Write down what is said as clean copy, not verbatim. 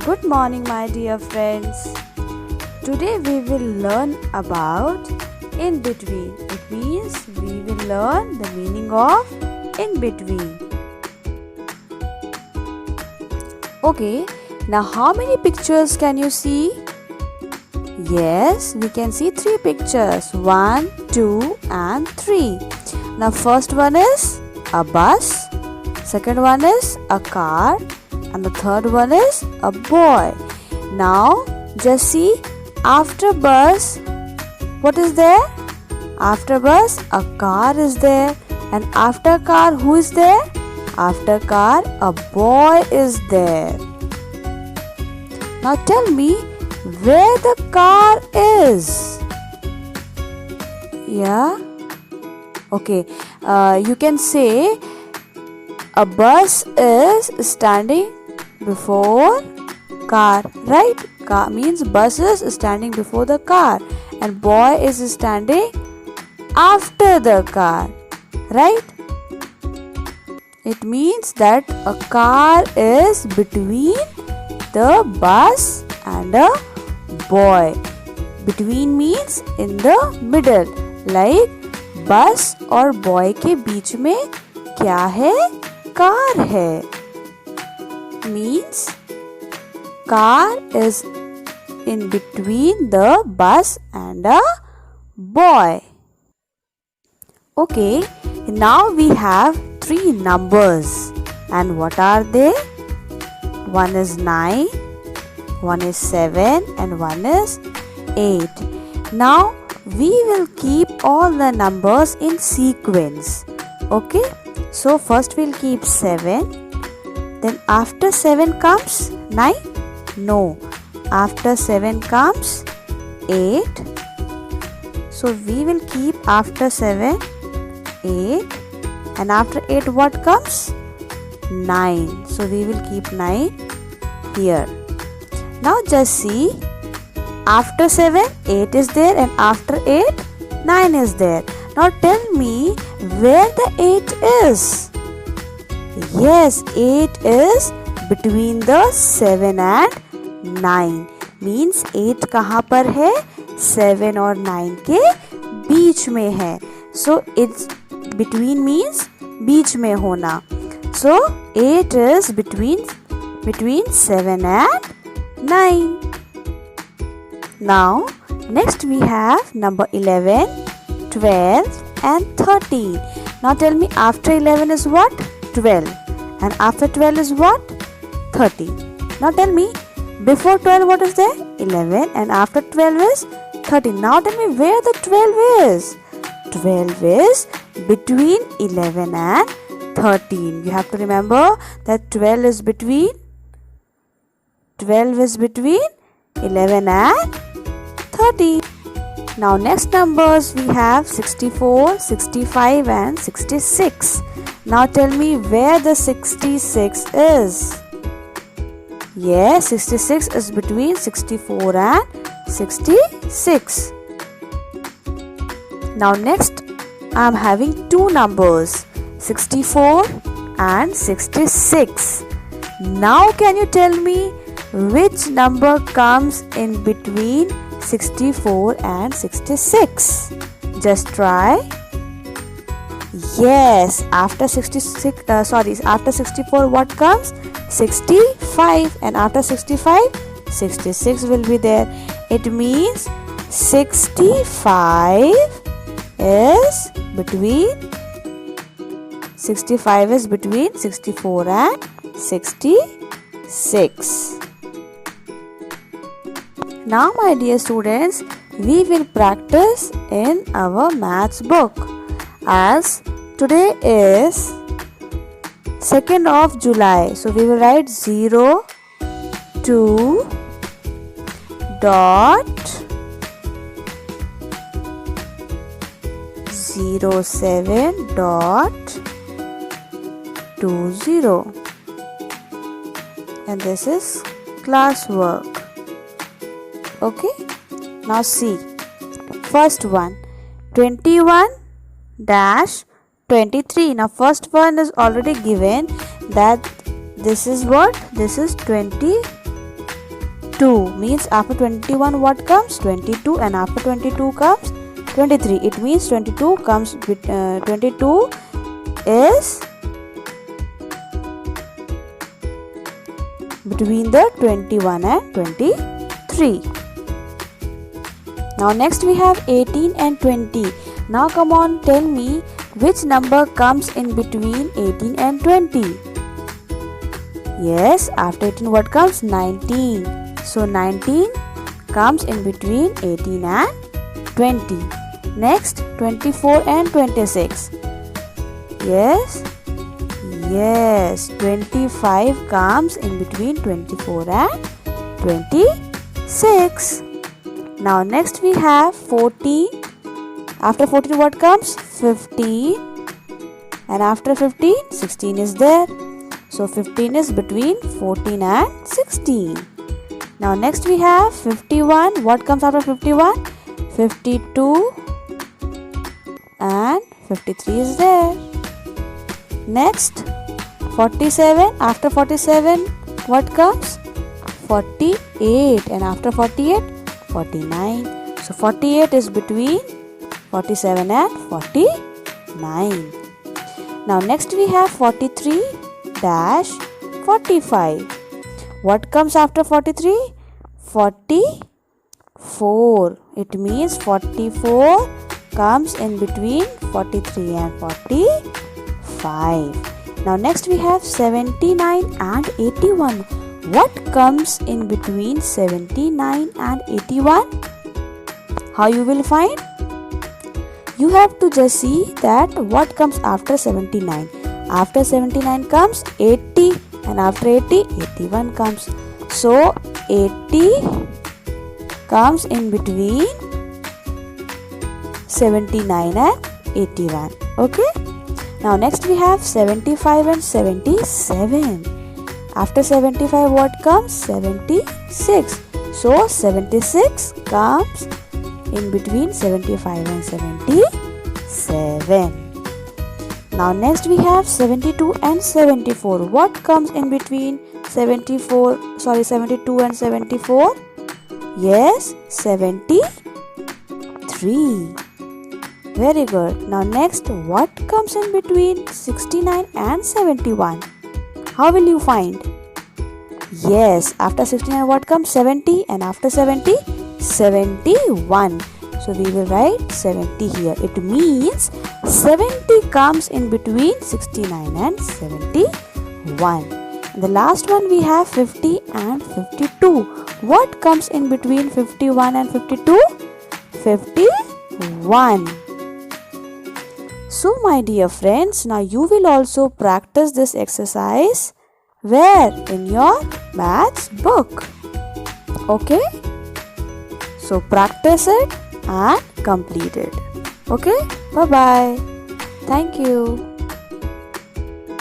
Good morning, my dear friends. Today we will learn about in between. It means we will learn the meaning of in between. Okay, now how many pictures can you see? Yes, we can see 3 pictures. 1, 2 and 3. Now first one is a bus. Second one is a car. And the third one is a boy. Now just see, after bus, what is there? After bus, a car is there. And after car, who is there? After car, a boy is there. Now tell me where the car is. Yeah? Okay. You can say a bus is standing before car, right? Car means bus is standing before the car and boy is standing after the car, right? It means that a car is between the bus and a boy. Between means in the middle, like bus और boy के बीच में क्या है? Car है. Means car is in between the bus and a boy. Okay, now we have 3 numbers. And what are they? One is 9, one is 7 and one is 8. Now we will keep all the numbers in sequence. Okay, so first we'll keep 7. Then after 7 comes 9? No. After 7 comes 8. So we will keep after 7 8. And after 8 what comes? 9. So we will keep 9 here. Now just see, after 7 8 is there and after 8 9 is there. Now tell me where the 8 is. Yes, 8 is between the 7 and 9. Means 8 कहाँ पर है? 7 और 9 के बीच में है. So it's between means बीच में होना. So 8 is between 7 and 9. Now next we have number 11, 12 and 13. Now tell me after 11 is what? 12. And after 12 is what? 13. Now tell me before 12 what is there? 11. And after 12 is 13. Now tell me where the 12 is. 12 is between 11 and 13. You have to remember that 12 is between 11 and 13. Now next numbers we have 64, 65 and 66. Now tell me where the 66 is. Yes, 66 is between 64 and 66. Now next I am having 2 numbers, 64 and 66. Now can you tell me which number comes in between 64 and 66? Just try. Yes, after 64 what comes? 65. And after 65 66 will be there. It means 65 is between 64 and 66. Now my dear students, we will practice in our maths book. As today is 2nd of July, so we will write 0, 2, dot 07 dot 20. And this is classwork. Okay, now see, first one, 21 dash 23. Now first one is already given, that this is what? This is 23. 22 means after 21 what comes? 22, and after 22 comes 23. It means 22 comes with 22 is between the 21 and 23. Now next we have 18 and 20. Now come on, tell me which number comes in between 18 and 20. Yes, after 18 what comes? 19. So 19 comes in between 18 and 20. Next 24 and 26. Yes, 25 comes in between 24 and 26. Now next we have 14. After 14 what comes? 15. And after 15, 16 is there. So 15 is between 14 and 16. Now next we have 51. What comes after 51? 52 and 53 is there. Next 47. After 47 what comes? 48, and after 48 49. So 48 is between 47 and 49. Now next we have 43 dash 45. What comes after 43? 44. It means 44 comes in between 43 and 45. Now next we have 79 and 81. What comes in between 79 and 81? How you will find? You have to just see that what comes after 79. After 79 comes 80, and after 80, 81 comes. So 80 comes in between 79 and 81. Okay. Now next we have 75 and 77. After 75 what comes? 76. So 76 comes in between 75 and 77. Now next we have 72 and 74. What comes in between 72 and 74? Yes, 73. Very good. Now next, what comes in between 69 and 71? How will you find? Yes, after 69 what comes? 70, and after 70, 71. So we will write 70 here. It means 70 comes in between 69 and 71. And the last one we have 50 and 52. What comes in between 51 and 52? 51. So my dear friends, now you will also practice this exercise where? In your maths book. Okay? So practice it and complete it. Okay? Bye-bye. Thank you.